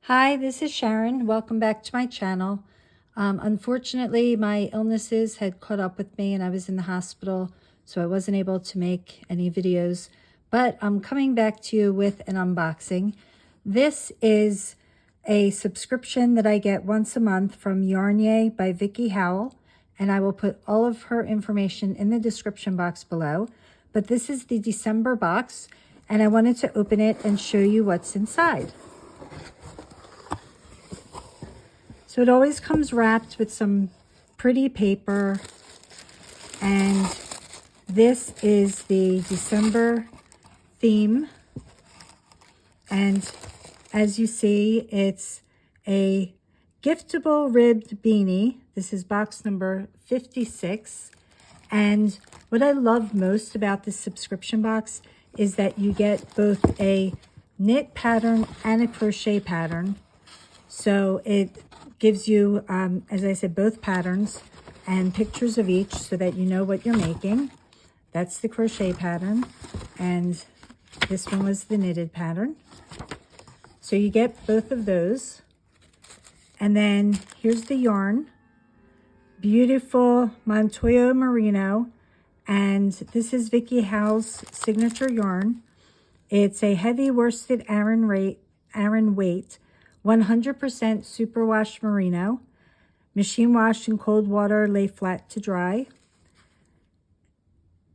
Hi, this is Sharon. Welcome back to my channel. Unfortunately, my illnesses had caught up with me and I was in the hospital, so I wasn't able to make any videos, but I'm coming back to you with an unboxing. This is a subscription that I get once a month from YarnYay by Vickie Howell, and I will put all of her information in the description box below. But this is the December box, and I wanted to open it and show you what's inside. So it always comes wrapped with some pretty paper, and this is the December theme. And as you see, it's a giftable ribbed beanie. This is box number 56. And what I love most about this subscription box is that you get both a knit pattern and a crochet pattern. So it gives you, as I said, both patterns and pictures of each so that you know what you're making. That's the crochet pattern, and this one was the knitted pattern. So you get both of those. And then here's the yarn. Beautiful Montoya Merino, and this is Vickie Howell's signature yarn. It's a heavy worsted Aran weight, 100% superwash merino, machine washed in cold water, lay flat to dry.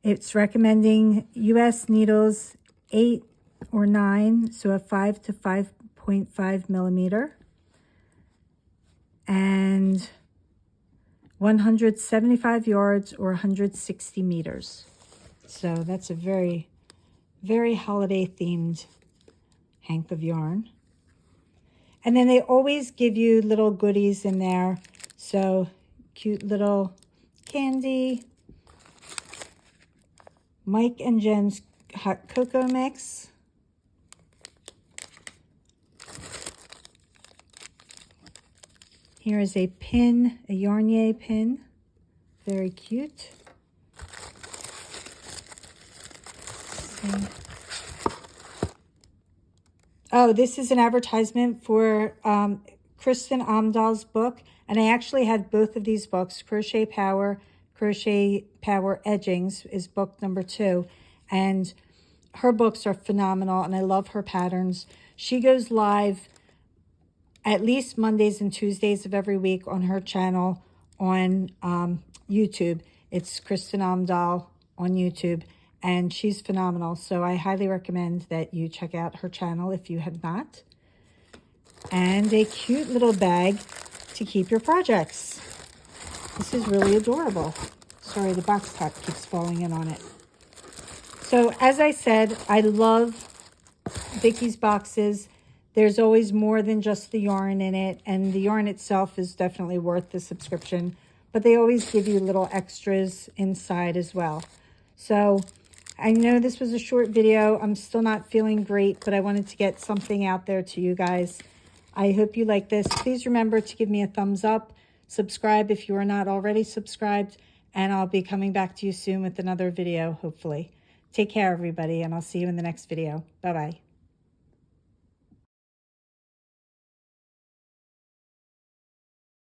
It's recommending US needles 8 or 9, so a 5 to 5.5 millimeter, and 175 yards or 160 meters. So that's a very, very holiday themed hank of yarn. And then they always give you little goodies in there. So cute little candy, Mike and Jen's hot cocoa mix, here is a pin, a YarnYay pin, very cute. Oh, this is an advertisement for Kristen Amdahl's book. And I actually have both of these books. Crochet Power Edgings is book number 2. And her books are phenomenal, and I love her patterns. She goes live at least Mondays and Tuesdays of every week on her channel on YouTube. It's Kristen Amdahl on YouTube. And she's phenomenal, so I highly recommend that you check out her channel if you have not. And a cute little bag to keep your projects. This is really adorable. Sorry, the box top keeps falling in on it. So as I said, I love Vickie's boxes. There's always more than just the yarn in it, and the yarn itself is definitely worth the subscription, but they always give you little extras inside as well. So I know this was a short video. I'm still not feeling great, but I wanted to get something out there to you guys. I hope you like this. Please remember to give me a thumbs up. Subscribe if you are not already subscribed, and I'll be coming back to you soon with another video, hopefully. Take care, everybody, and I'll see you in the next video. Bye-bye.